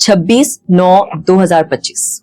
26/9/2025।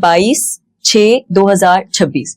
22/6/2026,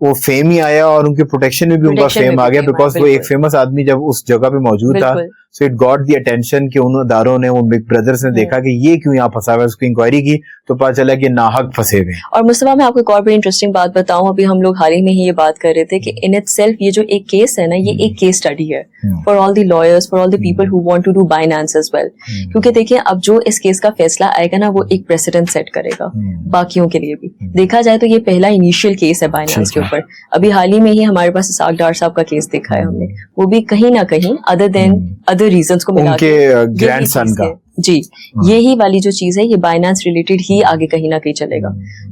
وہ فیم ہی آیا اور ان کی پروٹیکشن میں بھی ان کا فیم آ گیا, بیکاز وہ ایک فیمس آدمی جب اس جگہ پہ موجود تھا, so it got the attention کہ ان اداروں نے, وہ بگ بردرز نے دیکھا کہ یہ کیوں یہاں پھنسا ہوا ہے, اس کی انکوائری کی تو پتا چلا کہ ناحق پھنسے ہوئے. اور مصطفیٰ میں آپ کو ایک اور بڑی انٹرسٹنگ بات بتاؤں, ابھی ہم لوگ حال ہی میں ہی یہ بات کر رہے تھے کہ ان اٹ سیلف یہ جو ایک کیس ہے نا, یہ ایک کیس اسٹڈی ہے for all the lawyers, for all the people who want to do Binance as well. کیونکہ دیکھیں اب جو اس کیس کا فیصلہ آئے گا نا, وہ ایک پریسیڈنٹ سیٹ کرے گا باقیوں کے لیے بھی. دیکھا جائے تو یہ پہلا انیشیل کیس ہے بائنانس کے اوپر. ابھی حال ہی میں ہی ہمارے پاس اسحاق ڈار صاحب کا کیس دیکھا ہے ہم نے, وہ بھی کہیں نہ کہیں ادر دین ادر ریزنس کو ملا کے گرینڈ سن کا, جی یہی والی جو چیز ہے یہ بائنانس ریلیٹڈ ہی آگے کہیں نہ کہیں چلے گا.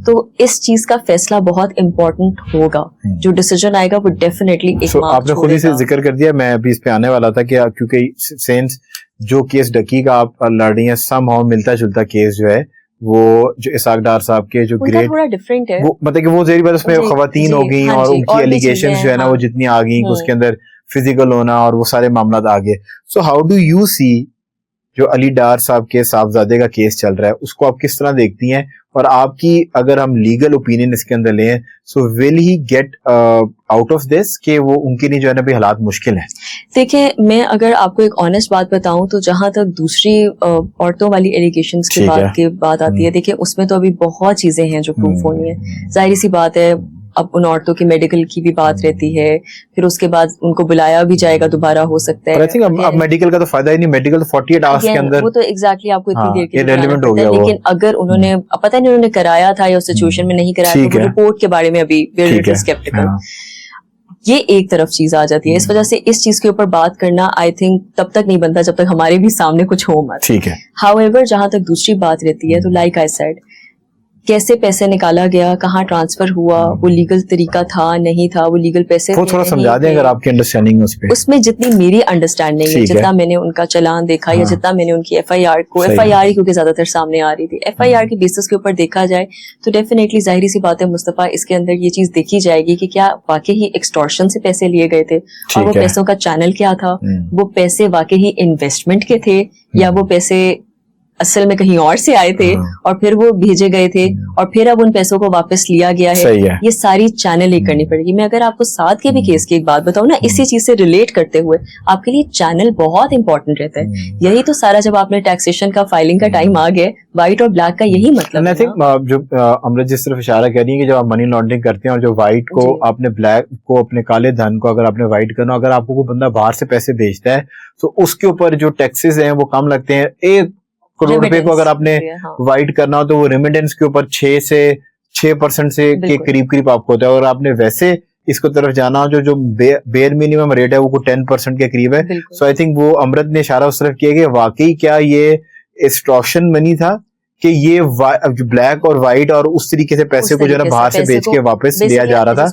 تو اس چیز کا فیصلہ بہت امپورٹنٹ ہوگا, جو ڈیسیجن آئے گا وہ ڈیفینیٹلی ایک آپ نے خود ہی سے ذکر کر دیا, میں ابھی اس پہ آنے والا تھا کہ کیونکہ سینس جو کیس ڈکی کا آپ لڑ رہی ہیں سم ہاؤ ملتا جلتا کیس جو ہے, وہ جو اسحاق ڈار صاحب کے جو گریٹ تھوڑا ڈفرینٹ ہے, مطلب کہ وہ ذہنی بات اس میں خواتین ہو گئی اور ان کی ایلیگیشنز جو ہے نا وہ جتنی آ گئی, اس کے اندر فزیکل ہونا اور وہ سارے معاملات آ گئے. سو ہاؤ ڈو یو سی جو علی ڈار صاحب کے صاحبزادے کا کیس چل رہا ہے, اس کو آپ کس طرح دیکھتی ہیں, اور آپ کی اگر ہم لیگل اوپینین اس کے اندر لیں, سو ول ہی گیٹ آؤٹ آف دس, کہ وہ ان کے لیے جو ہے نا بھی حالات مشکل ہیں؟ دیکھیں میں اگر آپ کو ایک آنیسٹ بات بتاؤں تو جہاں تک دوسری عورتوں والی ایلیگیشنز کی بات آتی ہے, دیکھیں اس میں تو ابھی بہت چیزیں ہیں جو پروف ہونی ہے. ظاہر سی بات ہے اب ان عورتوں کی میڈیکل کی بھی بات رہتی ہے, پھر اس کے بعد ان کو بلایا بھی جائے گا دوبارہ ہو سکتا ہے. اب میڈیکل کا تو فائدہ ہی نہیں, میڈیکل تو 48 آورس کے اندر وہ تو ایگزیکٹلی آپ کو اتنی دیر کے ریلیونٹ ہو گیا. لیکن اگر انہوں نے پتہ نہیں انہوں نے کرایا تھا یا سچویشن میں نہیں کرایا, تو رپورٹ کے بارے میں ابھی اسکیپٹیکل, یہ ایک طرف چیز آ جاتی ہے. اس وجہ سے اس چیز کے اوپر بات کرنا آئی تھنک تب تک نہیں بنتا جب تک ہمارے بھی سامنے کچھ ہو مت. ہاؤ ایور جہاں تک دوسری بات رہتی ہے, تو لائک آئی سیڈ, کیسے پیسے نکالا گیا, کہاں ٹرانسفر ہوا, وہ لیگل طریقہ تھا نہیں تھا, وہ لیگل پیسے وہ تھوڑا سمجھا دیں اگر آپ کی انڈرسٹینڈنگ اس میں جتنی میری انڈرسٹینڈنگ ہے, جتنا میں نے ان کا چلان دیکھا یا جتنا میں نے ان کی ایف آئی آر کیونکہ زیادہ تر سامنے آ رہی تھی, ایف آئی آر کے بیسس کے اوپر دیکھا جائے تو ڈیفینیٹلی ظاہری سی بات ہے مصطفیٰ, اس کے اندر یہ چیز دیکھی جائے گی کہ کیا واقعی ایکسٹورشن سے پیسے لیے گئے تھے, اور وہ پیسوں کا چینل کیا تھا, وہ پیسے واقعی انویسٹمنٹ کے تھے یا وہ پیسے اصل میں کہیں اور سے آئے تھے اور پھر وہ بھیجے گئے تھے اور پھر اب ان پیسوں کو واپس لیا گیا ہے. یہ ساری چینل ایک کرنی پڑے گی. میں اگر آپ کو ساتھ کے بھی کیس کی ایک بات بتاؤں نا, اسی چیز سے ریلیٹ کرتے ہوئے, آپ کے لیے چینل بہت امپورٹنٹ رہتا ہے. یہی تو سارا جب آپ نے ٹیکسیشن کا فائلنگ کا ٹائم آ گیا, وائٹ اور بلیک کا یہی مطلب ہے. جو امرت جس طرف اشارہ کر رہی ہے کہ جب آپ منی لانڈرنگ کرتے ہیں اور جو وائٹ کو آپ نے بلیک کو, اپنے کالے دھن کو اگر آپ نے وائٹ کرنا, اگر آپ کو کوئی بندہ باہر سے پیسے بھیجتا ہے تو اس کے اوپر جو ٹیکسز ہیں وہ کم لگتے ہیں. 1 کروڑ روپے کو اگر آپ نے وائٹ کرنا ہو تو وہ ریمیڈنس کے اوپر 6% سے کے قریب آپ کو ہوتا ہے. اور آپ نے ویسے اس کو طرف جانا ہو جو بیئر منیمم ریٹ ہے وہ 10% کے قریب ہے. سو آئی تھنک وہ امرت نے اشارہ اس طرف کیا کہ واقعی کیا یہ ایکسٹورشن منی تھا کہ یہ بلیک اور وائٹ اور اس طریقے سے پیسے کو جو ہے نا باہر سے بیچ کے واپس لیا جا رہا تھا,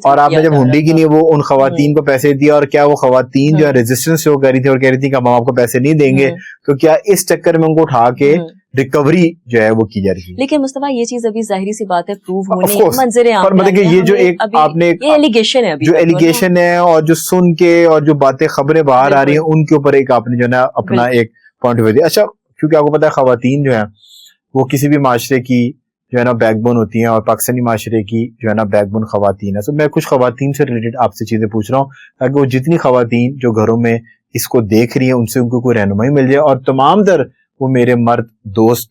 اور آپ نے جب ہنڈی کی نہیں وہ ان خواتین کو پیسے دیا, اور کیا وہ خواتین جو ہے ریزسٹنس شو کر رہی تھی اور کہہ رہی تھی کہ ہم آپ کو پیسے نہیں دیں گے, تو کیا اس چکر میں ان کو اٹھا کے ریکوری جو ہے وہ کی جا رہی ہے. لیکن مصطفیٰ یہ چیز ابھی ظاہری سی بات ہے پروو ہونی منظر عام پر, مطلب کہ یہ جو ایک آپ نے ایلیگیشن ہے, جو ایلیگیشن ہے اور جو سن کے اور جو باتیں خبریں باہر آ رہی ہیں ان کے اوپر ایک آپ نے جو ہے نا اپنا ایک پوائنٹ آف ویو دیا. اچھا کیونکہ آپ کو پتا ہے خواتین جو ہیں وہ کسی بھی معاشرے کی جو ہے نا بیک بون ہوتی ہیں, اور پاکستانی معاشرے کی جو ہے نا بیک بون خواتین ہے. تو میں کچھ خواتین سے ریلیٹڈ آپ سے چیزیں پوچھ رہا ہوں تاکہ وہ جتنی خواتین جو گھروں میں اس کو دیکھ رہی ہیں ان سے ان کو کوئی رہنمائی مل جائے, اور تمام تر وہ میرے مرد دوست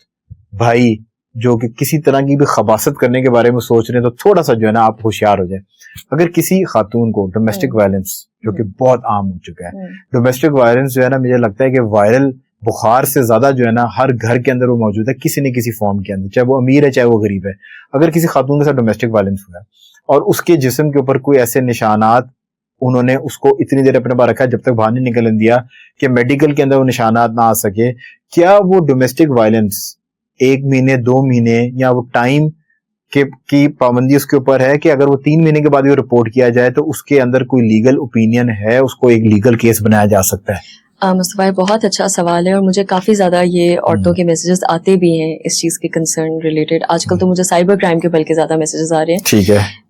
بھائی جو کہ کسی طرح کی بھی خباثت کرنے کے بارے میں سوچ رہے ہیں تو تھوڑا سا جو ہے نا آپ ہوشیار ہو جائیں. اگر کسی خاتون کو ڈومیسٹک وائلنس جو کہ بہت عام ہو چکا ہے, ڈومیسٹک وائلنس جو ہے نا مجھے لگتا ہے کہ وائرل بخار سے زیادہ جو ہے نا ہر گھر کے اندر وہ موجود ہے کسی نہ کسی فارم کے اندر, چاہے وہ امیر ہے چاہے وہ غریب ہے. اگر کسی خاتون کے ساتھ ڈومیسٹک وائلنس ہوا ہے اور اس کے جسم کے اوپر کوئی ایسے نشانات, انہوں نے اس کو اتنی دیر اپنے پاس رکھا جب تک باہر نہیں نکلنے دیا کہ میڈیکل کے اندر وہ نشانات نہ آ سکے, کیا وہ ڈومیسٹک وائلنس 1 مہینے 2 مہینے یا وہ ٹائم کی پابندی اس کے اوپر ہے کہ اگر وہ 3 مہینے کے بعد وہ رپورٹ کیا جائے تو اس کے اندر کوئی لیگل اوپینین ہے, اس کو ایک لیگل کیس بنایا جا سکتا ہے؟ مصطفیٰ بہت اچھا سوال ہے, اور مجھے کافی زیادہ یہ عورتوں کے میسیجز آتے بھی ہیں اس چیز کے کنسرن ریلیٹڈ. آج کل تو مجھے سائبر کرائم کے بلکہ زیادہ میسیجز آ رہے ہیں. ٹھیک ہے.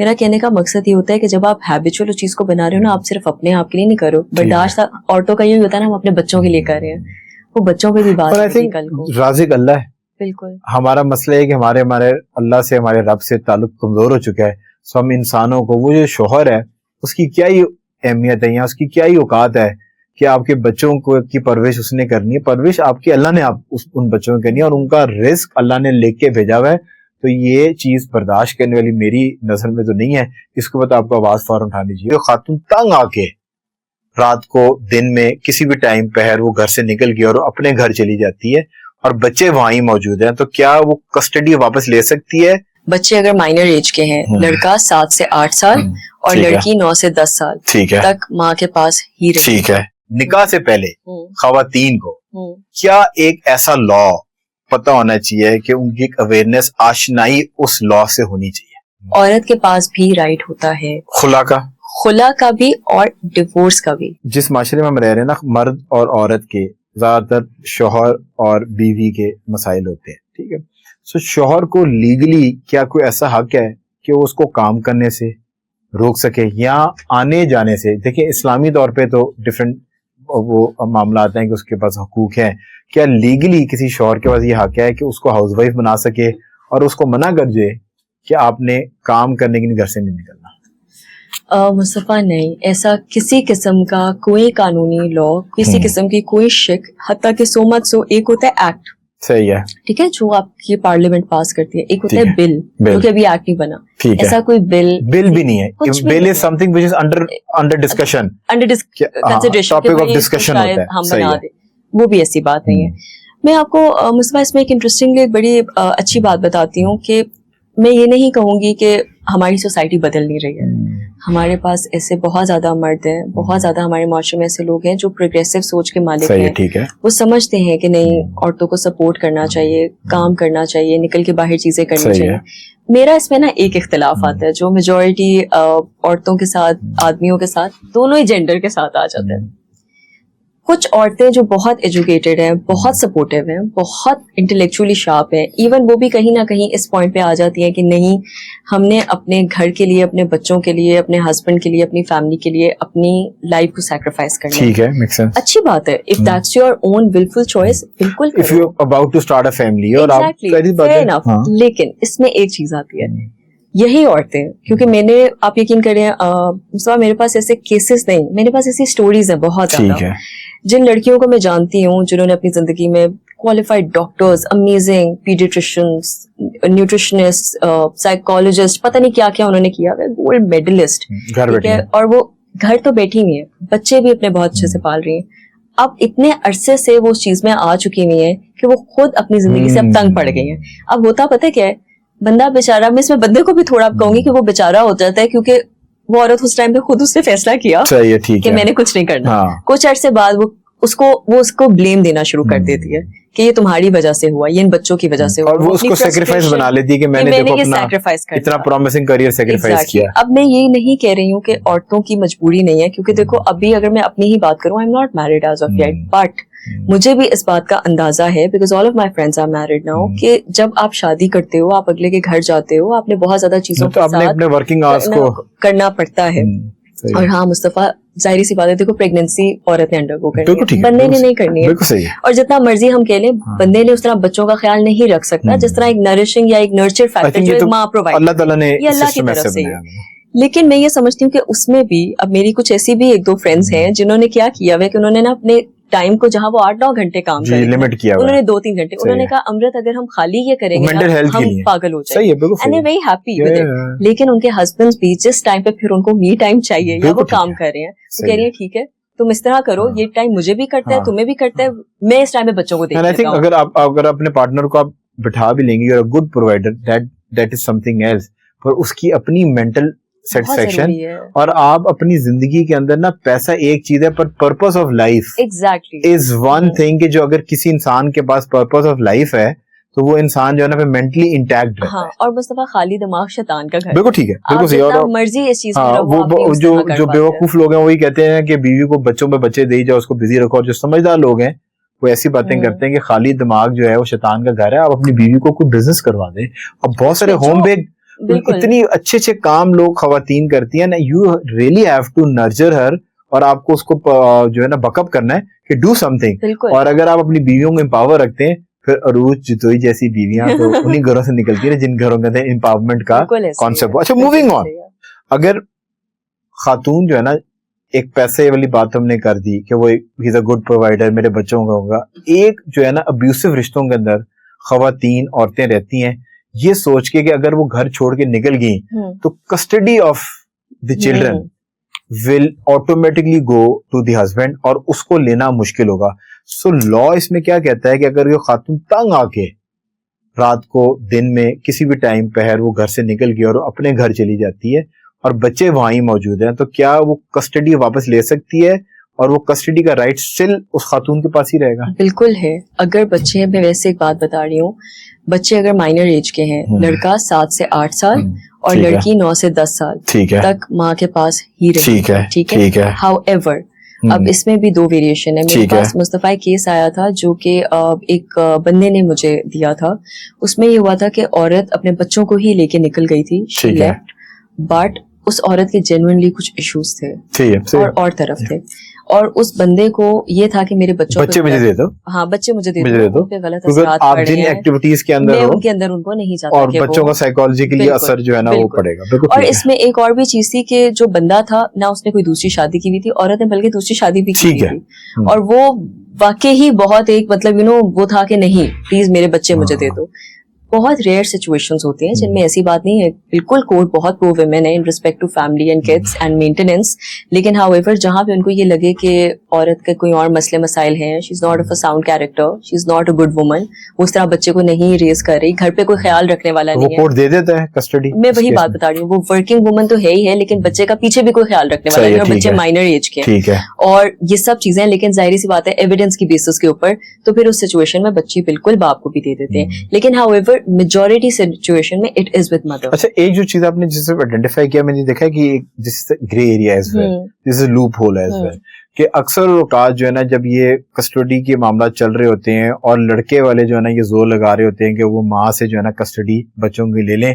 میرا کہنے کا مقصد یہ ہوتا ہے کہ جب آپ ہیبچول اس چیز کو بنا رہے ہو نا, آپ صرف اپنے آپ کے لیے نہیں کرو, برداشت عورتوں کا یہ ہوتا ہے نا, ہم اپنے بچوں کے لیے کر رہے ہیں, وہ بچوں پہ بھی بات ہوتی ہے کل کو. رازق اللہ ہے. بالکل. ہمارا مسئلہ ہے کہ ہمارے اللہ سے, ہمارے رب سے تعلق کمزور ہو چکا ہے. سو ہم انسانوں کو, وہ جو شوہر ہے اس کی کیا ہی اہمیت ہے, یا اس کی کیا ہی اوقات ہے کہ آپ کے بچوں کو کی پرورش اس نے کرنی ہے. پرورش آپ کی اللہ نے ان بچوں کو کرنی ہے, اور ان کا رزق اللہ نے لے کے بھیجا ہوا ہے. تو یہ چیز برداشت کرنے والی میری نظر میں تو نہیں ہے. اس کو بتا آپ کو آواز فوراً اٹھانی چاہیے. خاتون تنگ آ کے رات کو, دن میں, کسی بھی ٹائم پہر وہ گھر سے نکل گئی اور اپنے گھر چلی جاتی ہے اور بچے وہاں ہی موجود ہیں, تو کیا وہ کسٹڈی واپس لے سکتی ہے؟ بچے اگر مائنر ایج کے ہیں, لڑکا 7 سے 8 سال اور لڑکی 9 سے 10 سال تک ماں کے پاس ہی رہے. ٹھیک ہے. نکاح سے پہلے خواتین کو کیا ایک ایسا لا پتہ ہونا چاہیے کہ ان کی ایک اویئرنیس, آشنائی اس لا سے ہونی چاہیے؟ عورت کے پاس بھی رائٹ ہوتا ہے خلا کا بھی اور ڈیورس کا بھی. جس معاشرے میں ہم رہ رہے ہیں نا, مرد اور عورت کے زیادہ تر شوہر اور بیوی کے مسائل ہوتے ہیں. ٹھیک ہے. سو شوہر کو لیگلی کیا کوئی ایسا حق ہے کہ وہ اس کو کام کرنے سے روک سکے یا آنے جانے سے؟ دیکھیں اسلامی طور پہ تو ڈفرینٹ وہ معاملات ہیں کہ اس کے پاس حقوق ہیں. کیا لیگلی کسی شوہر کے پاس یہ حق ہے کہ اس کو ہاؤس وائف بنا سکے اور اس کو منع کر دے کہ آپ نے کام کرنے کے لیے گھر سے نہیں نکلنا؟ مصطفیٰ نہیں, ایسا کسی قسم کا کوئی قانونی لا, کسی قسم کی کوئی شک, حتیٰ کہ سو مت سو ایک ہوتا ہے ایکٹ. صحیح ہے. ٹھیک ہے, جو آپ کی پارلیمنٹ پاس کرتی ہے. ایک ہوتا ہے بل, جو کہ ابھی ایکٹ نہیں بنا. ایسا کوئی بل بھی نہیں ہے. Bill is something which is under discussion, consideration, topic of discussion ہوتا ہے. ہم بنا دیں, وہ بھی ایسی بات نہیں ہے. میں آپ کو مصطفیٰ اس میں ایک انٹرسٹنگ ایک بڑی اچھی بات بتاتی ہوں کہ میں یہ نہیں کہوں گی کہ ہماری سوسائٹی بدل نہیں رہی ہے. ہمارے پاس ایسے بہت زیادہ مرد ہیں, بہت زیادہ ہمارے معاشرے میں ایسے لوگ ہیں جو پروگریسو سوچ کے مالک ہیں. وہ سمجھتے ہیں کہ نہیں, عورتوں کو سپورٹ کرنا چاہیے, کام کرنا چاہیے, نکل کے باہر چیزیں کرنی چاہیے. میرا اس میں نا ایک اختلاف آتا ہے جو میجورٹی عورتوں کے ساتھ, آدمیوں کے ساتھ, دونوں ہی جینڈر کے ساتھ آ جاتے ہیں. کچھ عورتیں جو بہت ایجوکیٹڈ ہیں, بہت سپورٹیو ہیں, بہت انٹلیکچولی شارپ ہیں, ایون وہ بھی کہیں نہ کہیں اس پوائنٹ پہ آ جاتی ہیں کہ نہیں, ہم نے اپنے گھر کے لیے, اپنے بچوں کے لیے, اپنے ہسبینڈ کے لیے, اپنی فیملی کے لیے اپنی لائف کو سیکریفائس کرنا. ٹھیک ہے, اچھی بات ہے. If that's your own willful choice, بالکل if you about to start a family, اور لیکن اس میں ایک چیز آتی ہے, یہی عورتیں, کیونکہ میں نے, آپ یقین کریں میرے پاس ایسے کیسز نہیں, میرے پاس ایسی سٹوریز ہیں بہت زیادہ, جن لڑکیوں کو میں جانتی ہوں جنہوں نے اپنی زندگی میں qualified doctors, amazing pediatricians, nutritionists, psychologists, پتہ نہیں کیا کیا انہوں نے کیا, گولڈ میڈلسٹ, اور وہ گھر تو بیٹھی ہوئی ہیں, بچے بھی اپنے بہت اچھے سے پال رہی ہیں. اب اتنے عرصے سے وہ اس چیز میں آ چکی ہوئی ہیں کہ وہ خود اپنی زندگی سے اب تنگ پڑ گئی ہیں. اب ہوتا پتہ کیا ہے, بندہ بیچارہ, میں اس میں بندے کو بھی تھوڑا کہوں گی کہ وہ بیچارہ ہو جاتا ہے, کیونکہ وہ عورت اس ٹائم پہ خود اس نے فیصلہ کیا کہ میں نے کچھ نہیں کرنا. کچھ عرصے بعد وہ اس کو بلیم دینا شروع کر دیتی ہے کہ یہ تمہاری وجہ سے ہوا, یہ ان بچوں کی وجہ سے ہوا, اور وہ اس کو سیکریفائس بنا لیتی ہے کہ میں نے یہ سیکریفائس کر اتنا پرومسنگ کیریئر سیکریفائس کیا. اب میں یہ نہیں کہہ رہی ہوں کہ عورتوں کی مجبوری نہیں ہے, کیونکہ دیکھو ابھی اگر میں اپنی ہی بات کروں, I am not married as of yet, but مجھے بھی اس بات کا اندازہ ہے, because all of my friends are married now, کہ جب آپ شادی کرتے ہو, آپ اگلے کے گھر جاتے ہو, آپ نے بہت زیادہ چیزوں کے ساتھ کرنا پڑتا ہے. اور ہاں مصطفیٰ, ظاہری سی بات ہے, دیکھو پریگنینسی عورت نے انڈر گو کرنی ہے, بندے نے نہیں کرنی ہے. اور جتنا مرضی ہم کہہ لیں, بندے نے اس طرح بچوں کا خیال نہیں رکھ سکتا جس طرح ایک نرشنگ یا ایک نرچر فیکٹر جو ماں پرووائڈ, اللہ تعالیٰ نے, یہ اللہ کی طرف سے ہے. لیکن میں یہ سمجھتی ہوں کہ اس میں بھی, اب میری کچھ ایسی بھی 1-2 فرینڈس ہیں جنہوں نے کیا کیا ہے کہ انہوں نے نا اپنے ٹائم کو, جہاں وہ 8-9 گھنٹے کام کریں, لمٹ کیا, انہوں نے 2-3 گھنٹے, انہوں نے کہا امرت اگر ہم خالی یہ کریں گے ہم پاگل ہو جائیں گے, and they very happy with it. لیکن ان کے ہسبینڈز بھی جس ٹائم پہ پھر ان کو می ٹائم چاہیے یا وہ کام کر رہے ہیں, وہ کہہ رہی ہیں ٹھیک ہے تم اس طرح کرو, یہ ٹائم مجھے بھی کرتا ہے, تمہیں بھی کرتا ہے, میں اس ٹائم پہ بچوں کو دیکھ لیتا ہوں. اگر اپنے پارٹنر کو آپ بٹھا بھی لیں گے, you are good provider, that is something else, پر اس کی اپنی مینٹل سیٹسفیکشن, اور آپ اپنی زندگی کے اندر نا, پیسہ ایک چیز ہے پر purpose of life is one thing, کہ جو اگر کسی انسان کے پاس پرپز آف لائف ہے تو وہ انسان جو ہے نا مینٹلی انٹیکٹ رہتا ہے. اور مصطفیٰ خالی دماغ شیطان کا گھر. بالکل ٹھیک ہے, بالکل صحیح. اور مرضی اس چیز جو بیوقوف لوگ ہیں وہی کہتے ہیں کہ بیوی کو بچوں پہ بچے دے جاؤ, اس کو بزی رکھو, اور جو سمجھدار لوگ ہیں وہ ایسی باتیں کرتے ہیں کہ خالی دماغ جو ہے وہ شیطان کا گھر ہے, آپ اپنی بیوی کو کوئی بزنس کروا دیں. اب بہت سارے بالکل اتنی اچھے اچھے کام لوگ خواتین کرتی ہیں نا, you really have to nurture her, اور آپ کو اس کو جو ہے نا بک اپ کرنا ہے کہ ڈو سم تھنگ. بالکل. اور اگر آپ اپنی بیویوں کو امپاور رکھتے ہیں, پھر عروج جتوئی جیسی بیویاں تو انہیں گھروں سے نکلتی ہیں جن گھروں کے اندر امپاورمنٹ کا کانسیپٹ. اچھا موونگ آن, اگر خاتون جو ہے نا, ایک پیسے والی بات ہم نے کر دی کہ وہ ہی از اے گڈ پرووائڈر, میرے بچوں کا ہوگا, ایک جو ہے نا ابیوسو رشتوں کے اندر خواتین عورتیں رہتی ہیں یہ سوچ کے کہ اگر وہ گھر چھوڑ کے نکل گئیں تو custody of the children will automatically go to the husband, اور اس کو لینا مشکل ہوگا. سو لا اس میں کیا کہتا ہے کہ اگر یہ خاتون تنگ آ کے رات کو دن میں کسی بھی ٹائم پہر وہ گھر سے نکل گئی اور اپنے گھر چلی جاتی ہے اور بچے وہاں ہی موجود ہیں, تو کیا وہ کسٹڈی واپس لے سکتی ہے, اور وہ کسٹڈی کا رائٹ اسٹل اس خاتون کے پاس ہی رہے گا؟ بالکل ہے. اگر بچے, میں ویسے ایک بات بتا رہی ہوں, بچے اگر مائنر ایج کے ہیں, لڑکا 7 سے 8 سال اور لڑکی 9 سے 10 سال تک ماں کے پاس ہی رہے گی. ٹھیک ہے. ہاؤ ایور اب اس میں بھی 2 ویریشن ہے. میرے پاس مصطفیٰ کیس آیا تھا جو کہ ایک بندے نے مجھے دیا تھا. اس میں یہ ہوا تھا کہ عورت اپنے بچوں کو ہی لے کے نکل گئی تھی, شی لیفٹ, بٹ اس عورت کے جنرلی کچھ ایشوز تھے اور طرف تھے, اور اس بندے کو یہ تھا کہ میرے بچے مجھے دے دو, ہاں بچے مجھے دے دو, پہ غلط اثرات پڑ رہے ہیں ایکٹیویٹیز کے اندر, میں ان کے اندر ان کو نہیں چاہتا, اور بچوں کا سائیکالوجیکلی اثر جو ہے نا وہ پڑے گا. اور اس میں ایک اور بھی چیز تھی کہ جو بندہ تھا نہ اس نے کوئی دوسری شادی کی ہوئی تھی, عورت نے بلکہ دوسری شادی بھی کی تھی, اور وہ واقعی ہی بہت ایک مطلب وہ تھا کہ نہیں پلیز میرے بچے مجھے دے دو. بہت ریئر سچویشنز ہوتی ہیں جن میں ایسی بات نہیں ہے. بالکل کوڈ بہت پرو ویمن ہے in respect to family and kids and maintenance, لیکن ہاؤ ایور جہاں پہ ان کو یہ لگے کہ عورت کے کوئی اور مسئلے مسائل ہیں, she is not of a sound character, she is not a good woman, وہ اس طرح بچے کو نہیں ریز کر رہی, گھر پہ کوئی خیال رکھنے والا نہیں ہے, وہ دے دیتا ہے کسٹڈی. میں وہی بات بتا رہی ہوں, وہ ورکنگ وومن تو ہے ہی ہے, لیکن بچے کا پیچھے بھی کوئی خیال رکھنے والا نہیں, اور بچے مائنر ایج کے ہیں اور یہ سب چیزیں. لیکن ظاہری سی بات ہے ایویڈنس کی بیسس کے اوپر, تو پھر اس سچویشن میں بچی بالکل باپ کو بھی دے دیتے ہیں. لیکن ہاؤ ایور میجورٹی سچویشن میں اٹ از ود مدر. اچھا ایک جو چیز آپ نے جسے آئیڈینٹیفائی کیا, میں نے دیکھا کہ جس گرے ایریا ایز ویل, جس لوپ ہول ایز ویل, کہ اکثر اوقات جو ہے نا جب یہ کسٹڈی کے معاملات چل رہے ہوتے ہیں اور لڑکے والے جو ہے نا یہ زور لگا رہے ہوتے ہیں کہ وہ ماں سے جو ہے نا کسٹڈی بچوں کی لے لیں,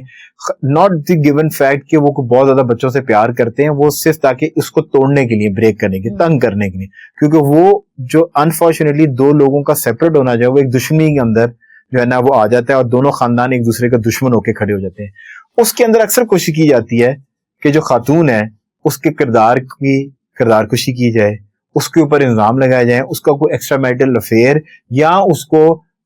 ناٹ دی گیون فیکٹ کہ وہ بہت زیادہ بچوں سے پیار کرتے ہیں, وہ صرف تاکہ اس کو توڑنے کے لیے, بریک کرنے کے, تنگ کرنے کے لیے, کیونکہ وہ جو انفارچونیٹلی 2 لوگوں کا سیپریٹ ہونا جو ہے وہ ایک دشمنی کے اندر جو ہے نا وہ آ جاتا ہے, اور دونوں خاندان ایک دوسرے کا دشمن ہو کے کھڑے ہو جاتے ہیں. اس کے اندر اکثر کوشش کی جاتی ہے کہ جو خاتون ہے اس کے کردار کشی کی جائے, اس کے اوپر الزام لگائے جائیں, اس کا کوئی ایکسٹرا میریٹل افیئر یا اس کو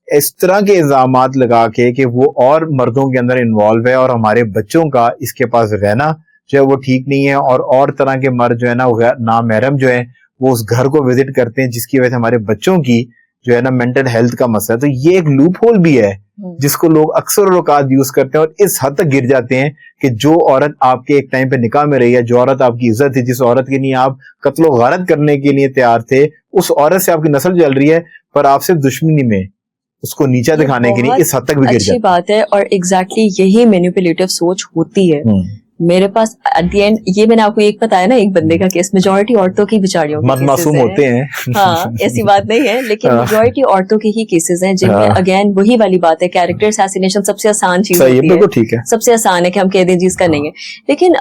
اس طرح کے الزامات لگا کے کہ وہ اور مردوں کے اندر انوالو ہے, اور ہمارے بچوں کا اس کے پاس رہنا جو ہے وہ ٹھیک نہیں ہے, اور طرح کے مرد جو ہے نا نامحرم جو ہے وہ اس گھر کو وزٹ کرتے ہیں, جس کی وجہ سے ہمارے بچوں کی جو ہے نا مینٹل ہیلتھ کا مسئلہ ہے. تو یہ ایک لوپ ہول بھی ہے جس کو لوگ اکثر اوقات یوز کرتے ہیں, اور اس حد تک گر جاتے ہیں کہ جو عورت آپ کے ایک ٹائم پہ نکاح میں رہی ہے, جو عورت آپ کی عزت تھی, جس عورت کے لیے آپ قتل و غارت کرنے کے لیے تیار تھے, اس عورت سے آپ کی نسل چل رہی ہے, پر آپ صرف دشمنی میں اس کو نیچا دکھانے کے لیے اس حد تک بھی گر جاتے ہیں. اچھی بات ہے, اور ایگزیکٹلی یہی مینیپولیٹو سوچ ہوتی ہے. میرے پاس ایٹ دی اینڈ یہ میں نے آپ کو ایک بتایا نا, ایک بندے کا کیس, میجورٹی عورتوں کی بیچاریوں مت معصوم ہوتے ہیں, ہاں ایسی بات نہیں ہے, لیکن میجورٹی عورتوں کے ہی کیسز ہیں جن میں اگین وہی والی بات ہے, کیریکٹر اساسینیشن سب سے آسان چیز ہوتی ہے, سب سے آسان ہے کہ ہم کہہ دیں جی اس کا نہیں ہے. لیکن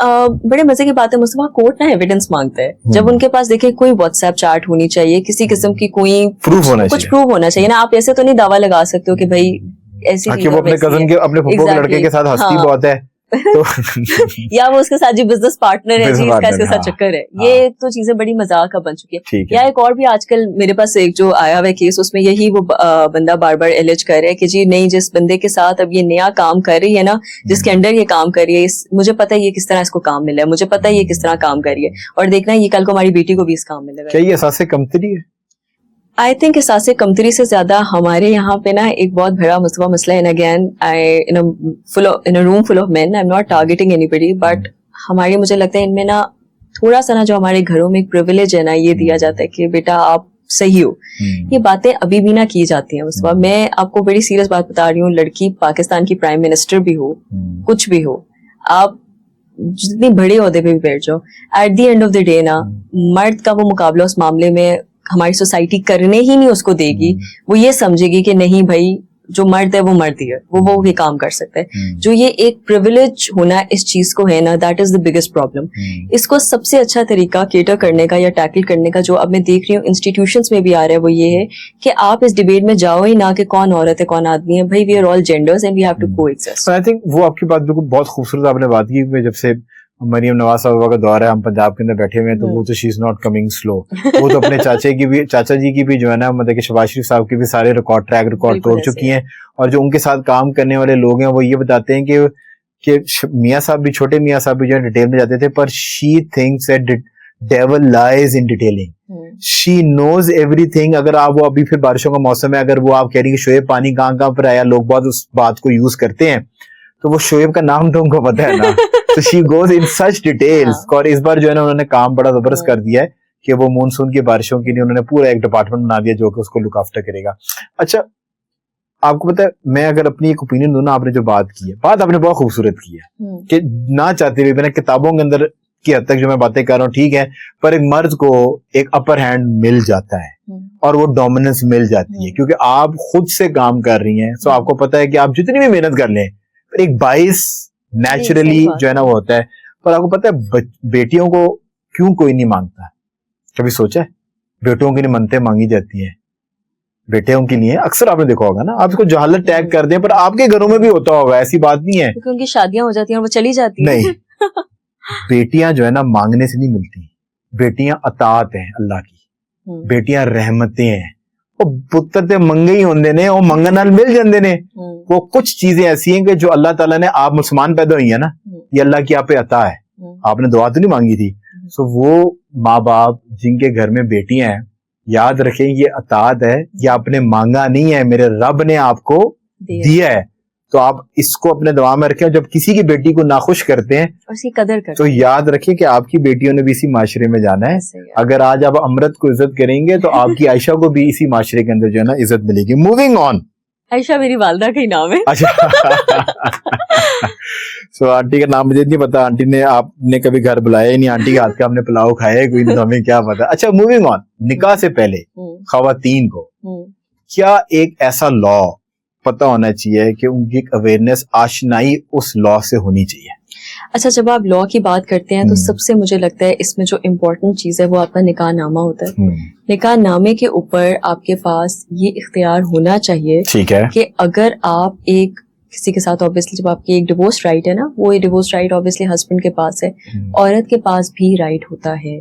بڑے مزے کی بات ہے مصطفیٰ, کورٹ نا ایویڈنس مانگتا ہے. جب ان کے پاس دیکھیں کوئی واٹس ایپ چیٹ ہونی چاہیے, کسی قسم کی کوئی کچھ پروف ہونا چاہیے نا, آپ ایسے تو نہیں دعویٰ لگا سکتے ہو کہ بھائی ایسی کہ وہ اپنے کزن کے, اپنے پھپھو کے لڑکے کے ساتھ ہستی بہت ہے, یا وہ اس کے ساتھ جو بزنس پارٹنر ہے جی اس کا اس کے ساتھ چکر ہے. یہ تو چیزیں بڑی مذاق کا بن چکی ہے. یا ایک اور بھی آج کل میرے پاس ایک جو آیا ہوا کیس, اس میں یہی وہ بندہ بار بار ایلیج کر رہا ہے کہ جی نہیں, جس بندے کے ساتھ اب یہ نیا کام کر رہی ہے نا, جس کے انڈر یہ کام کر رہی ہے, مجھے پتا ہے یہ کس طرح اس کو کام ملا ہے, مجھے پتا ہے یہ کس طرح کام کر رہی ہے, اور دیکھنا یہ کل کو ہماری بیٹی کو بھی اس کام میں لگا. کیا یہ احساس کمتری ہے؟ آئی تھنک احساس کمتری سے زیادہ ہمارے یہاں پہ نا ایک بہت بڑا مسئلہ ہے. Again in a room full of men, I'm not targeting anybody, but ہمارے مجھے لگتا ہے ان میں نا تھوڑا سا نا جو ہمارے گھروں میں ایک پریویلیج ہے نا, یہ دیا جاتا ہے کہ بیٹا آپ صحیح ہو. یہ باتیں ابھی بھی نہ کی جاتی ہیں. اس وقت میں آپ کو بڑی سیریس بات بتا رہی ہوں, لڑکی پاکستان کی پرائم منسٹر بھی ہو, کچھ بھی ہو, آپ جتنی بڑے عہدے پہ بھی بیٹھ جاؤ, at the end of the day نا مرد کا وہ مقابلہ اس معاملے میں ہماری سوسائٹی کرنے ہی نہیں اس کو دے گی. وہ یہ سمجھے گی کہ نہیں بھائی جو مرد ہے وہ مرد ہی ہے, وہ یہ کام کر سکتا ہے. جو یہ ایک پریویلیج ہونا اس چیز کو ہے نا, that is the biggest problem. اس کو سب سے اچھا طریقہ کیٹر کرنے کا یا ٹیکل کرنے کا جو اب میں دیکھ رہی ہوں انسٹیٹیوشنس میں بھی آ رہا ہے وہ یہ ہے کہ آپ اس ڈیبیٹ میں جاؤ ہی نہ کہ کون عورت ہے کون آدمی ہے. بھائی we are all genders and we have to coexist. I think وہ آپ کی بات بالکل بہت خوبصورت آپ نے بات کی. جب سے مریم نواز صاحبہ کا دور ہے, ہم پنجاب کے اندر بیٹھے ہوئے ہیں, تو وہ تو شی از ناٹ کمنگ سلو. وہ تو اپنے چاچا جی کی بھی جو ہے نا, مطلب کہ شہباز شریف صاحب کی بھی سارے ٹریک ریکارڈ توڑ چکی ہیں. اور جو ان کے ساتھ کام کرنے والے لوگ ہیں وہ یہ بتاتے ہیں کہ میاں صاحب بھی, چھوٹے میاں صاحب بھی جو ہے ڈیٹیل میں جاتے تھے, پر she thinks that devil lies in detailing. She knows everything. اگر آپ وہ ابھی پھر بارشوں کا موسم ہے, اگر وہ آپ کہہ رہی کہ شعیب پانی کہاں پر آیا, لوگ بہت اس بات کو یوز کرتے ہیں, تو وہ شعیب کا نام تو ان کو پتہ ہے نا. تو she goes in such details. اور اس بار جو ہے نا انہوں نے کام بڑا زبردست کر دیا ہے کہ وہ مونسون کی بارشوں کے لیے انہوں نے پورا ایک ڈپارٹمنٹ بنا دیا جو کہ اس کو لک آفٹر کرے گا. اچھا آپ کو پتا ہے, میں اگر اپنی ایک اوپینین دوں نا, آپ نے جو بات کی ہے, بات آپ نے بہت خوبصورت کی ہے کہ نہ چاہتے ہوئے, میں نے کتابوں کے اندر کی حد تک جو میں باتیں کر رہا ہوں ٹھیک ہے, پر ایک مرد کو ایک اپر ہینڈ مل جاتا ہے اور وہ ڈومیننس مل جاتی ہے کیونکہ آپ خود سے کام کر رہی ہیں. سو آپ کو پتا ہے کہ آپ جتنی بھی محنت کر لیں, پر ایک باعث نیچرلی جو ہے نا وہ ہوتا ہے. پر آپ کو پتا ہے بیٹیوں کو کیوں کوئی نہیں مانگتا؟ کبھی سوچا ہے؟ بیٹوں کی نہیں منتیں مانگی جاتی ہیں بیٹوں کے لیے. اکثر آپ نے دیکھا ہوگا نا, آپ اس کو جہالت ٹیگ کر دیں, پر آپ کے گھروں میں بھی ہوتا ہوگا, ایسی بات نہیں ہے. کیونکہ شادیاں ہو جاتی ہیں اور وہ چلی جاتی ہیں. نہیں, بیٹیاں جو ہے نا مانگنے سے نہیں ملتی, بیٹیاں اطاعت ہیں اللہ کی, بیٹیاں رحمتیں ہیں. وہ پتر تے منگے ہی ہوندے نے, وہ منگن نال مل جاندے نے. وہ کچھ چیزیں ایسی ہیں کہ جو اللہ تعالیٰ نے, آپ مسلمان پیدا ہوئی ہیں نا, یہ اللہ کی آپ پہ عطا ہے, آپ نے دعا تو نہیں مانگی تھی. سو وہ ماں باپ جن کے گھر میں بیٹیاں ہیں, یاد رکھیں یہ اطاعت ہے, یہ آپ نے مانگا نہیں ہے, میرے رب نے آپ کو دیا ہے. تو آپ اس کو اپنے دماغ میں رکھیں. جب کسی کی بیٹی کو ناخوش کرتے ہیں اس کی قدر کرتے تو یاد رکھیں کہ آپ کی بیٹیوں نے بھی اسی معاشرے میں جانا ہے. اگر آج آپ امرت کو عزت کریں گے تو آپ کی عائشہ کو بھی اسی معاشرے کے اندر جو ہے نا عزت ملے گی. Moving on. عائشہ میری والدہ کا ہی نام ہے. سو آنٹی کا نام مجھے نہیں پتا, آنٹی نے آپ نے کبھی گھر بلایا ہی نہیں, آنٹی کے ہاتھ کا ہم نے پلاؤ کھایا ہے کوئی نہیں, تو ہمیں کیا پتا. اچھا موونگ آن. نکاح سے پہلے خواتین کو کیا ایک ایسا لا پتہ ہونا چاہیے کہ ان کی ایک اویئرنیس, آشنائی اس لا سے ہونی چاہیے؟ اچھا جب آپ لا کی بات کرتے ہیں تو سب سے مجھے لگتا ہے اس میں جو امپورٹنٹ چیز ہے وہ آپ کا نکاح نامہ ہوتا ہے. نکاح نامے کے اوپر آپ کے پاس یہ اختیار ہونا چاہیے ٹھیک ہے کہ اگر آپ ایک کسی کے ساتھ obviously جب آپ کی ایک ڈیورس رائٹ ہے نا, وہ ڈیورس رائٹ obviously ہسبینڈ کے پاس ہے, عورت کے پاس بھی رائٹ ہوتا ہے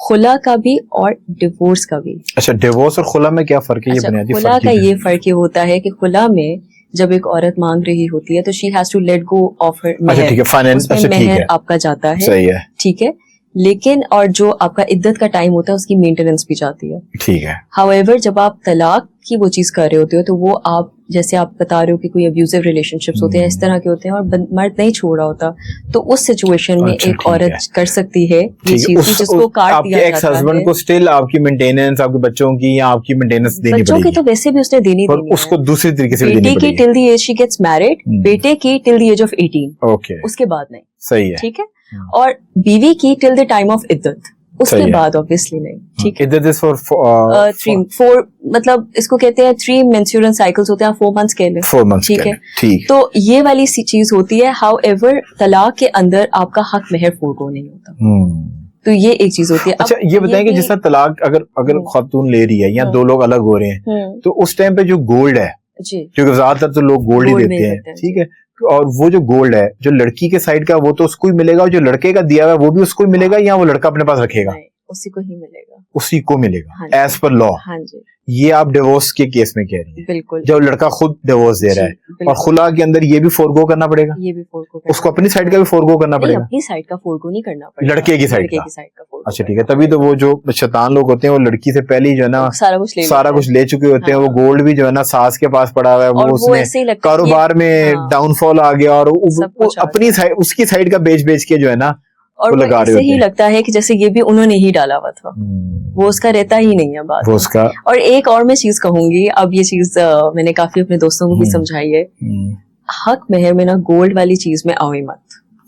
خلا کا بھی اور ڈیورس کا بھی. اچھا ڈیورس اور خلا میں کیا فرق ہے؟ یہ بنیادی خلا کا یہ فرق یہ ہوتا ہے کہ خلا میں جب ایک عورت مانگ رہی ہوتی ہے تو she has to let go of her مہر, آپ کا جاتا ہے ٹھیک ہے, لیکن اور جو آپ کا عدت کا ٹائم ہوتا ہے اس کی مینٹیننس بھی جاتی ہے ٹھیک ہے. ہاؤیور جب آپ طلاق کی وہ چیز کر رہے ہوتے ہو تو وہ آپ جیسے آپ بتا رہے ہو کہ کوئی ابیوزو ریلیشن شپس ہوتے ہیں, اس طرح کے ہوتے ہیں, اور مرد نہیں چھوڑ رہا ہوتا, تو اس سچویشن میں ایک عورت کر سکتی ہے یہ چیز جس کو کاٹ دیا جاتا ہے. ہسبینڈ کو اسٹل آپ کی مینٹیننس, آپ کے بچوں کی یا آپ کی مینٹیننس دینی پڑے گی. بچوں کی تو ویسے بھی اس نے دینی ہے, اس کو دوسری طریقے سے بیٹے کی till the age she gets married, بیٹے کی ٹل دی ایج آف 18, اس کے بعد نہیں. صحیح ہے ٹھیک ہے. اور بیوی کی ٹل دی ٹائم آف عدت, اس کے بعد obviously نہیں. ٹھیک ہے. عدت is for 4 مطلب اس کو کہتے ہیں 3 menstrual cycles ہوتے ہیں, 4 months کے لیے. 4 months ٹھیک ہے. تو یہ والی چیز ہوتی ہے. however طلاق کے اندر آپ کا حق مہر فورگو نہیں ہوتا, تو یہ ایک چیز ہوتی ہے. اچھا یہ بتائیں کہ جس طرح طلاق اگر خاتون لے رہی ہے یا 2 لوگ الگ ہو رہے ہیں, تو اس ٹائم پہ جو گولڈ ہے, کیونکہ زیادہ تر تو لوگ گولڈ ہی دیتے ہیں ٹھیک ہے, اور وہ جو گولڈ ہے جو لڑکی کے سائڈ کا وہ تو اس کو ہی ملے گا, اور جو لڑکے کا دیا ہوا ہے وہ بھی اس کو ہی ملے گا, یا وہ لڑکا اپنے پاس رکھے گا؟ اسی کو ہی ملے گا, اسی کو ملے گا ایز پر لا. یہ آپ ڈیورس کے کیس میں کہہ رہی ہیں. بالکل. جب لڑکا خود ڈیورس دے رہا ہے, اور خلا کے اندر یہ بھی فورگو کرنا پڑے گا, یہ بھی فورگو, اس کو اپنی سائڈ کا بھی فورگو کرنا پڑے گا. اپنی سائڈ کا فورگو نہیں کرنا پڑے گا, لڑکے کی سائڈ کا. اچھا ٹھیک ہے. تبھی تو وہ جو شیطان لوگ ہوتے ہیں وہ لڑکی سے پہلے ہی جو ہے نا سارا کچھ لے چکے ہوتے ہیں. وہ گولڈ بھی جو ہے نا ساس کے پاس پڑا ہوا ہے, وہ اس میں کاروبار میں ڈاؤن فال آ گیا, اور اپنی سائڈ اس کی سائڈ کا بیچ کے جو ہے نا, اور ایسے ہی لگتا ہے کہ جیسے یہ بھی انہوں نے ہی ڈالا ہوا تھا, وہ اس کا رہتا ہی نہیں ہے بات اس کا. اور ایک اور میں چیز کہوں گی, اب یہ چیز میں نے کافی اپنے دوستوں کو بھی سمجھائی ہے, حق مہر میں نا گولڈ والی چیز میں آؤ مت.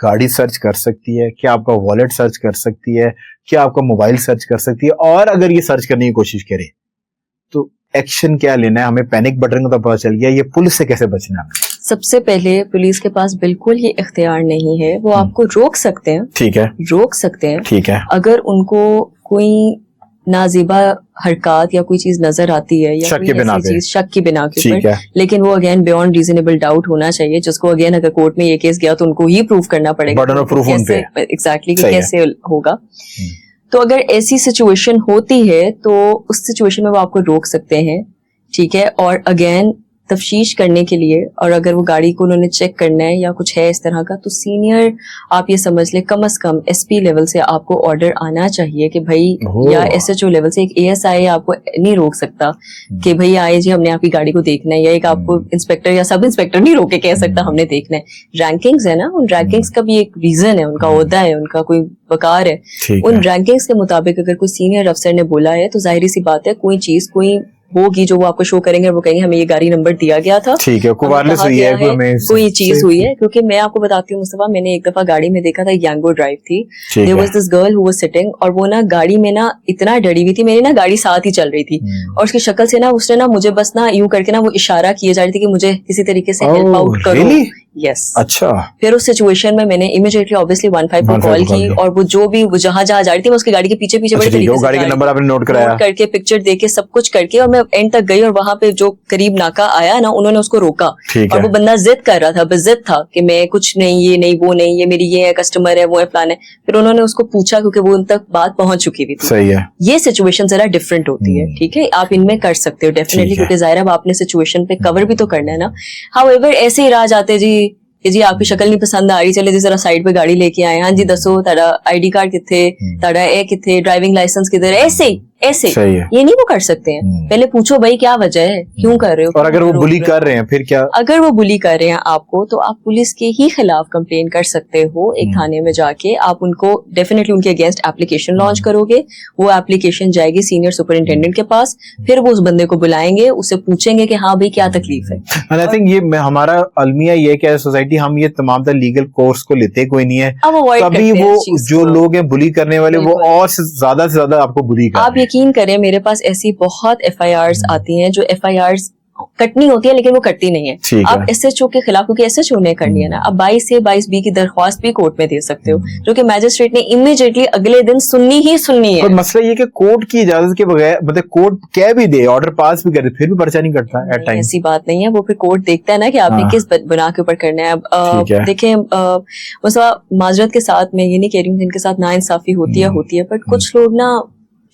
گاڑی سرچ کر سکتی ہے, کیا آپ کا والٹ سرچ کر سکتی ہے, کیا آپ کا موبائل سرچ کر سکتی ہے, اور اگر یہ سرچ کرنے کی کوشش کرے تو ایکشن کیا لینا ہے. ہمیں پینک بٹن کا تو پتا چل گیا, یہ پولیس سے کیسے بچنا ہے. سب سے پہلے پولیس کے پاس بالکل یہ اختیار نہیں ہے, وہ آپ کو روک سکتے ہیں, ٹھیک ہے, روک سکتے ہیں, ٹھیک ہے, اگر ان کو کوئی نازیبا حرکات یا کوئی چیز نظر آتی ہے یا شک کے بنا پہ, چیز شک کی بنا کے ٹھیک اوپر, ہے, لیکن وہ اگین بیونڈ ریزنیبل ڈاؤٹ ہونا چاہیے, جس کو اگین اگر کورٹ میں یہ کیس گیا تو ان کو ہی پروف کرنا پڑے گا برڈن آف پروف ان پہ ایگزیکٹلی کہ کیسے ہوگا. تو اگر ایسی سچویشن ہوتی ہے تو اس سچویشن میں وہ آپ کو روک سکتے ہیں, ٹھیک ہے, اور اگین تفتیش کرنے کے لیے, اور اگر وہ گاڑی کو انہوں نے چیک کرنا ہے یا کچھ ہے اس طرح کا, تو سینئر آپ یہ سمجھ لیں کم از کم ایس پی لیول سے آپ کو آرڈر آنا چاہیے کہ بھائی, یا ایس ایچ او لیول سے, ایک اے ایس آئی آپ کو نہیں روک سکتا کہ بھائی آئے جی ہم نے آپ کی گاڑی کو دیکھنا ہے, یا ایک آپ کو انسپیکٹر یا سب انسپیکٹر نہیں روک کے کہہ سکتا ہم نے دیکھنا ہے. رینکنگز ہے نا, ان رینکنگز کا بھی ایک ریزن ہے, ان کا عہدہ ہے, ان کا کوئی وقار ہے, ان رینکنگز کے مطابق اگر کوئی سینئر افسر نے بولا ہے تو ظاہری سی بات ہے کوئی چیز کوئی ہوگی جو وہ آپ کو شو کریں گے, وہ کہیں گے ہمیں یہ گاڑی نمبر دیا گیا تھا, ٹھیک ہے, کوئی چیز ہوئی ہے. کیونکہ میں آپ کو بتاتی ہوں مصطفیٰ, میں نے ایک دفعہ گاڑی میں دیکھا تھا, یانگو ڈرائیو تھی, there was this girl who was sitting, اور وہ نا گاڑی میں نا اتنا ڈری ہوئی تھی, میری نا گاڑی ساتھ ہی چل رہی تھی, اور اس کی شکل سے نا اس نے نا مجھے بس نا یوں کر کے نا وہ اشارہ کیے جا رہی تھی کہ مجھے کسی طریقے سے ہیلپ آؤٹ کرو. یس, اچھا. پھر اس سچویشن میں نے امیڈیٹلی obviously 15 کو کال کی, اور وہ جو بھی وہ جہاں جا رہی تھی میں اس کی گاڑی کے پیچھے پیچھے بڑے طریقے سے گاڑی کا نمبر آپ نے نوٹ کرایا, کر کے پکچر دے کے سب کچھ کر کے, اور میں اینڈ تک گئی, اور وہاں پہ جو قریب ناکا آیا نا انہوں نے اس کو روکا, اور وہ بندہ ضد کر رہا تھا, بس ضد تھا کہ میں کچھ نہیں, یہ نہیں, وہ نہیں, یہ میری یہ ہے, کسٹمر ہے, وہ ہے, پلان ہے. پھر انہوں نے اس کو پوچھا کیونکہ وہ ان تک بات پہنچ چکی ہوئی تھی. صحیح ہے, یہ سچویشن ذرا ڈفرینٹ ہوتی ہے, ٹھیک ہے, آپ ان میں کر سکتے ہو ڈیفینیٹلی, کیونکہ ظاہر اب آپ نے سچویشن پہ کور بھی تو کرنا ہے نا. ہاؤ ایور ایسے ہی راہ جاتے جی کہ جی آپ کی شکل نہیں پسند آ رہی, چلے جی ذرا سائڈ پہ گاڑی لے کے آئے, ہاں جی دسو تہاڈا آئی ڈی کارڈ کتھے, تہاڈا اے کتھے, ڈرائیونگ لائسنس کدھر, ایسے ایسے یہ نہیں وہ کر سکتے ہیں. پہلے پوچھو بھائی کیا وجہ ہے, کیوں کر رہے ہو, اور اگر وہ بلی کر رہے ہیں پھر کیا, اگر وہ بلی کر رہے ہیں آپ کو, تو آپ پولیس کے ہی خلاف کمپلین کر سکتے ہو ایک تھانے میں جا کے. آپ ان کو ڈیفینیٹلی ان کے اگینسٹ اپلیکیشن لانچ کرو گے, وہ اپلیکیشن جائے گی سینئر سپرنٹینڈنٹ کے پاس, پھر وہ اس بندے کو بلائیں گے, اسے پوچھیں گے کہ ہاں بھائی کیا تکلیف ہے. اینڈ آئی تھنک یہ ہمارا المیہ یہ کہ سوسائٹی ہم یہ تمام تر لیگل کورس کو لیتے کوئی نہیں ہے, کبھی وہ جو لوگ ہیں بلی کرنے والے وہ اور زیادہ سے زیادہ آپ کو بلی کریں. آپ یقین کریں میرے پاس ایسی بہت ایف آئی آرز آتی ہیں جو ایف آئی آرز کٹنی ہوتی ہے لیکن وہ کٹتی نہیں ہے. آپ ایس ایچ او کے خلاف, کیونکہ ایس ایچ او نے کرنی ہے نا, آپ 22 سے 22B کی درخواست بھی کورٹ میں دے سکتے ہو, جو کہ میجسٹریٹ نے امیڈیٹلی اگلے دن سننی ہی سننی ہے. پر مسئلہ یہ کہ کورٹ کی اجازت کے بغیر, مطلب کورٹ کہہ بھی دے, آرڈر پاس بھی کر دے, پھر بھی پرچہ نہیں کٹتا ایٹ ٹائم. ایسی بات نہیں ہے, وہ پھر کورٹ دیکھتا ہے نا کہ آپ نے کس بنا کے اوپر کرنا ہے. اب دیکھیں معذرت کے ساتھ میں یہ نہیں کہہ رہی ہوں جن کے ساتھ نا انصافی ہوتی ہے, بٹ کچھ لوگ نا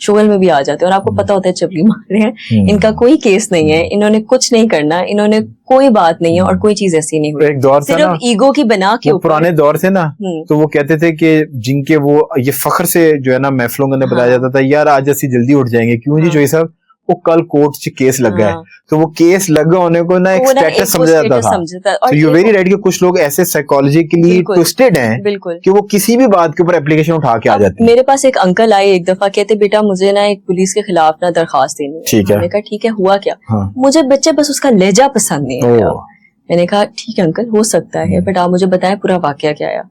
شغل میں بھی آ جاتے ہیں, اور آپ کو پتا ہوتا ہے چبلی مار رہے ہیں, ان کا کوئی کیس نہیں ہے, انہوں نے کچھ نہیں کرنا, انہوں نے کوئی بات نہیں ہے, اور کوئی چیز ایسی نہیں ہوئی. ایک دور تھا نا, ایگو کی بنا کے پرانے دور سے نا, تو وہ کہتے تھے کہ جن کے وہ یہ فخر سے جو ہے نا محفلوں کے اندر بتایا جاتا تھا, یار آج ایسی جلدی اٹھ جائیں گے, کیوں جی چوئی صاحب, وہ کل کورٹ سے کیس لگا ہے, تو وہ کیس لگا ہونے کو نا ایک اسٹیٹس سمجھا جاتا تھا. تو یو ویری رائٹ کہ کچھ لوگ ایسے سائیکالوجیکلی ٹوسٹڈ ہیں کہ وہ کسی بھی بات کے اوپر اپلیکیشن اٹھا کے آ جاتے ہیں. میرے پاس ایک انکل آئے ایک دفعہ, کہتے بیٹا مجھے نا ایک پولیس کے خلاف نا درخواست دینی ہے. میں نے کہا ٹھیک ہے, ہوا کیا؟ مجھے بچے بس اس کا لہجہ پسند نہیں آیا. میں نے کہا ٹھیک ہے انکل, ہو سکتا ہے, بٹ آپ مجھے بتائیں پورا واقعہ کیا آیا.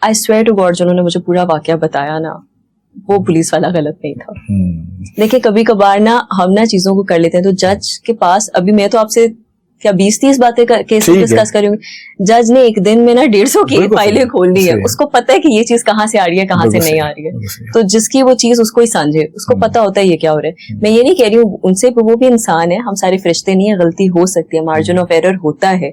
آئی سویئر ٹو گاڈ جنہوں نے مجھے پورا واقعہ بتایا نا, وہ پولیس والا غلط نہیں تھا. دیکھیں کبھی کبھار نا ہم نا چیزوں کو کر لیتے ہیں, تو جج کے پاس, ابھی میں تو آپ سے کیا 20-30 باتیں ڈسکس کروں گی, جج نے ایک دن میں نا 150 کی فائلیں کھولنی ہے, اس کو پتا ہے کہ یہ چیز کہاں سے آ رہی ہے, کہاں سے نہیں آ رہی ہے, تو جس کی وہ چیز اس کو ہی سمجھے, اس کو پتا ہوتا ہے یہ کیا ہو رہا ہے. میں یہ نہیں کہہ رہی ہوں ان سے, وہ بھی انسان ہے, ہم سارے فرشتے نہیں ہیں, غلطی ہو سکتی ہے, مارجن آف ایرر ہوتا ہے,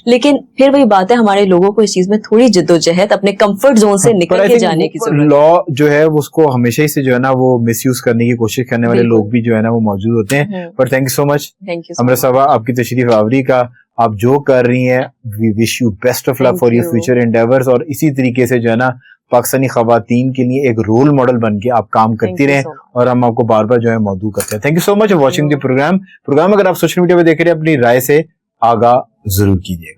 لیکن پھر وہی بات ہے ہمارے لوگوں کو اس چیز میں تھوڑی جدوجہد, اپنے کمفرٹ زون سے نکل کے جانے کی ضرورت ہے. لا جو ہے اس کو ہمیشہ سے جو ہے نا وہ مس یوز کرنے کی کوشش کرنے والے لوگ بھی جو ہے نا وہ موجود ہوتے ہیں. پر تھینک یو سو مچ امرت صاحبہ, آپ کی تشریف آوری کا, آپ جو کر رہی ہیں, we wish you best of luck for your future endeavours, اور اسی طریقے سے جو ہے نا پاکستانی خواتین کے لیے ایک رول ماڈل بن کے آپ کام کرتی رہیں, اور ہم آپ کو بار بار جو ہے موضوع کرتے ہیں. Thank you so much for watching the programme. اگر آپ سوشل میڈیا پہ دیکھ رہے ہیں, اپنی رائے سے آگاہ ضرور کیجیے گا.